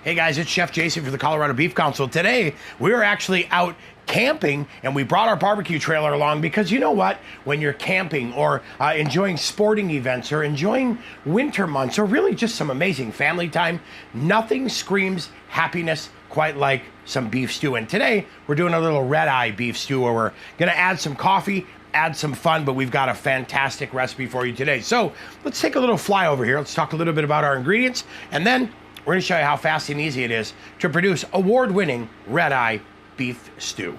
Hey guys, it's Chef Jason for the Colorado Beef Council. Today, we're actually out camping and we brought our barbecue trailer along because you know what? When you're camping or enjoying sporting events or enjoying winter months or really just some amazing family time, nothing screams happiness quite like some beef stew. And today, we're doing a little red-eye beef stew where we're gonna add some coffee, add some fun, but we've got a fantastic recipe for you today. So let's take a little fly over here. Let's talk a little bit about our ingredients and then we're going to show you how fast and easy it is to produce award-winning red-eye beef stew.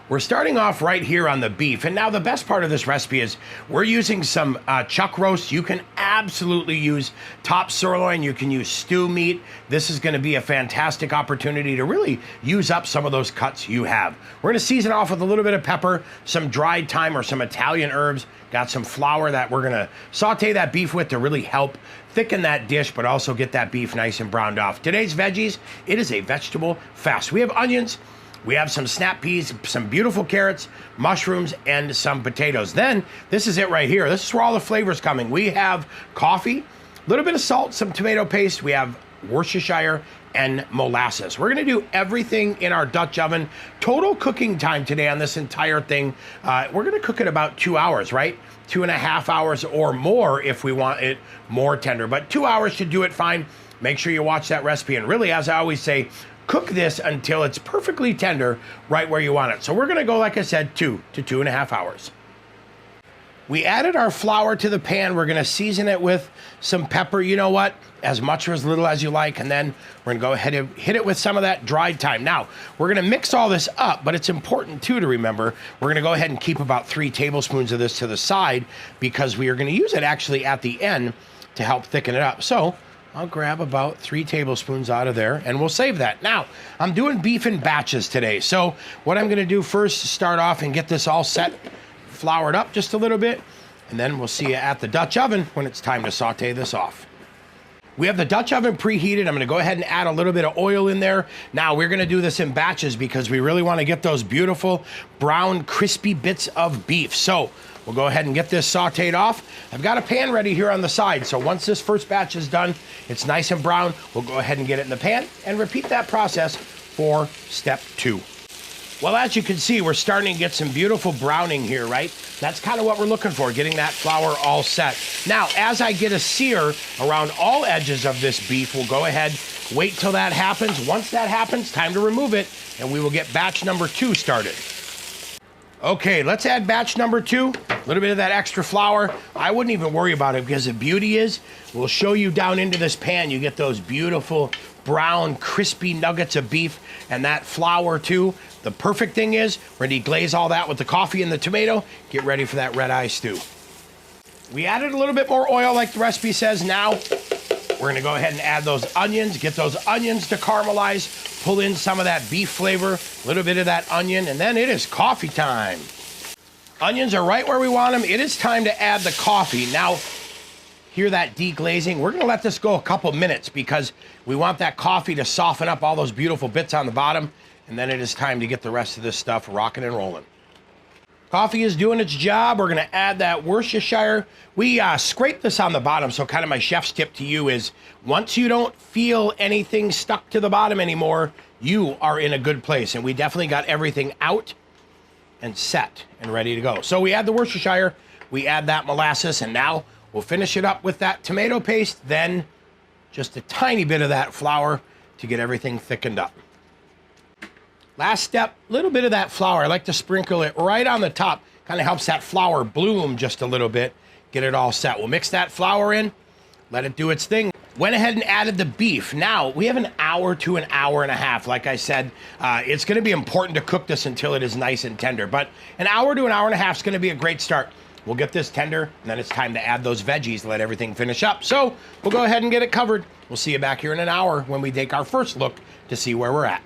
We're starting off right here on the beef, and now the best part of this recipe is we're using some chuck roast. You can absolutely use top sirloin. You can use stew meat. This is going to be a fantastic opportunity to really use up some of those cuts you have. We're going to season off with a little bit of pepper, some dried thyme or some Italian herbs. Got some flour that we're going to saute that beef with to really help thicken that dish, but also get that beef nice and browned off. Today's veggies, it is a vegetable fest. We have onions, we have some snap peas, some beautiful carrots, mushrooms, and some potatoes. Then, this is it right here. This is where all the flavors coming. We have coffee, a little bit of salt, some tomato paste. We have Worcestershire and molasses. We're gonna do everything in our Dutch oven. Total cooking time today on this entire thing, we're gonna cook it about 2 hours, right? 2.5 hours or more if we want it more tender, but 2 hours should do it fine. Make sure you watch that recipe, and really, as I always say, cook this until it's perfectly tender right where you want it. So we're gonna go, like I said, 2 to 2.5 hours. We added our flour to the pan. We're gonna season it with some pepper, you know what? As much or as little as you like, and then we're gonna go ahead and hit it with some of that dried thyme. Now, we're gonna mix all this up, but it's important too to remember, we're gonna go ahead and keep about 3 tablespoons of this to the side because we are gonna use it actually at the end to help thicken it up. So, I'll grab about 3 tablespoons out of there and we'll save that. Now, I'm doing beef in batches today. So what I'm gonna do first is start off and get this all set, floured up just a little bit, and then we'll see you at the Dutch oven when it's time to saute this off. We have the Dutch oven preheated. I'm gonna go ahead and add a little bit of oil in there. Now we're gonna do this in batches because we really wanna get those beautiful brown, crispy bits of beef. So we'll go ahead and get this sauteed off. I've got a pan ready here on the side. So once this first batch is done, it's nice and brown, we'll go ahead and get it in the pan and repeat that process for step 2. Well, as you can see, we're starting to get some beautiful browning here, right? That's kind of what we're looking for, getting that flour all set. Now, as I get a sear around all edges of this beef, we'll go ahead, wait till that happens. Once that happens, time to remove it, and we will get batch number 2 started. Okay, let's add batch number 2. A little bit of that extra flour. I wouldn't even worry about it because the beauty is, we'll show you down into this pan, you get those beautiful brown, crispy nuggets of beef and that flour too. The perfect thing is, we're gonna deglaze all that with the coffee and the tomato. Get ready for that red-eye stew. We added a little bit more oil like the recipe says. Now, we're gonna go ahead and add those onions, get those onions to caramelize, pull in some of that beef flavor, a little bit of that onion, and then it is coffee time. Onions are right where we want them. It is time to add the coffee. Now, hear that deglazing? We're gonna let this go a couple minutes because we want that coffee to soften up all those beautiful bits on the bottom, and then it is time to get the rest of this stuff rocking and rolling. Coffee is doing its job. We're gonna add that Worcestershire. We scrape this on the bottom, so kind of my chef's tip to you is, once you don't feel anything stuck to the bottom anymore, you are in a good place, and we definitely got everything out and set and ready to go. So we add the Worcestershire, we add that molasses, and now we'll finish it up with that tomato paste, then just a tiny bit of that flour to get everything thickened up. Last step, a little bit of that flour. I like to sprinkle it right on the top. Kind of helps that flour bloom just a little bit. Get it all set. We'll mix that flour in, let it do its thing. Went ahead and added the beef. Now, we have an hour to an hour and a half. Like I said, it's gonna be important to cook this until it is nice and tender. But an hour to an hour and a half is gonna be a great start. We'll get this tender, and then it's time to add those veggies, let everything finish up. So we'll go ahead and get it covered. We'll see you back here in an hour when we take our first look to see where we're at.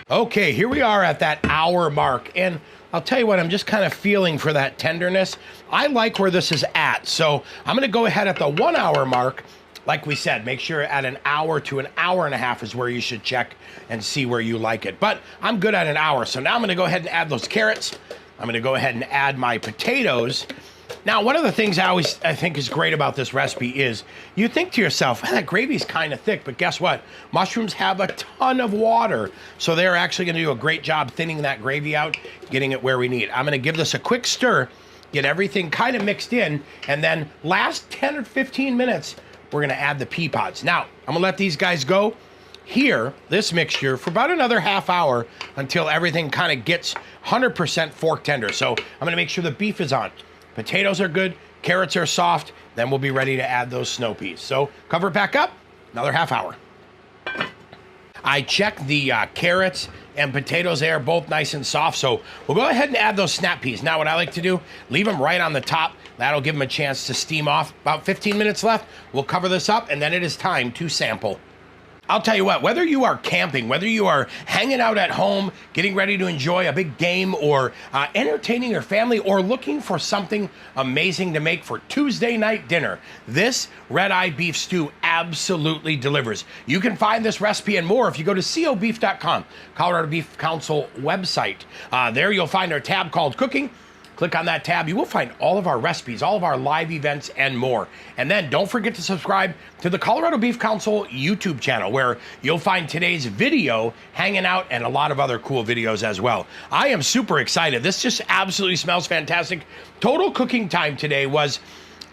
Okay, here we are at that hour mark, and I'll tell you what, I'm just kind of feeling for that tenderness. I like where this is at, so I'm gonna go ahead at the 1 hour mark. Like we said, make sure at an hour to an hour and a half is where you should check and see where you like it. But I'm good at an hour, so now I'm gonna go ahead and add those carrots. I'm gonna go ahead and add my potatoes. Now, one of the things I think is great about this recipe is you think to yourself, that gravy's kind of thick, but guess what? Mushrooms have a ton of water, so they're actually going to do a great job thinning that gravy out, getting it where we need. I'm going to give this a quick stir, get everything kind of mixed in, and then last 10 or 15 minutes, we're going to add the pea pods. Now, I'm going to let these guys go here, this mixture, for about another half hour until everything kind of gets 100% fork tender. So I'm going to make sure the beef is on. Potatoes are good, carrots are soft, then we'll be ready to add those snow peas. So cover it back up, another half hour. I checked the carrots and potatoes, they are both nice and soft, so we'll go ahead and add those snap peas. Now what I like to do, leave them right on the top. That'll give them a chance to steam off. About 15 minutes left, we'll cover this up, and then it is time to sample. I'll tell you what, whether you are camping, whether you are hanging out at home, getting ready to enjoy a big game, or entertaining your family, or looking for something amazing to make for Tuesday night dinner, this red eye beef stew absolutely delivers. You can find this recipe and more if you go to cobeef.com, Colorado Beef Council website. There you'll find our tab called Cooking. Click on that tab. You will find all of our recipes, all of our live events, and more. And then don't forget to subscribe to the Colorado Beef Council YouTube channel, where you'll find today's video hanging out and a lot of other cool videos as well. I am super excited. This just absolutely smells fantastic. Total cooking time today was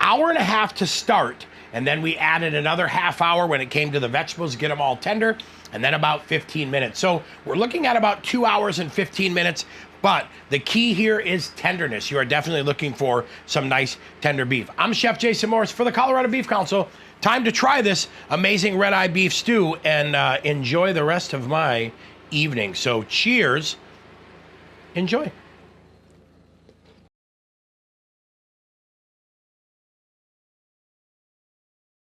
hour and a half to start, and then we added another half hour when it came to the vegetables to get them all tender, and then about 15 minutes. So we're looking at about 2 hours and 15 minutes. But the key here is tenderness. You are definitely looking for some nice tender beef. I'm Chef Jason Morris for the Colorado Beef Council. Time to try this amazing red eye beef stew and enjoy the rest of my evening. So cheers. Enjoy.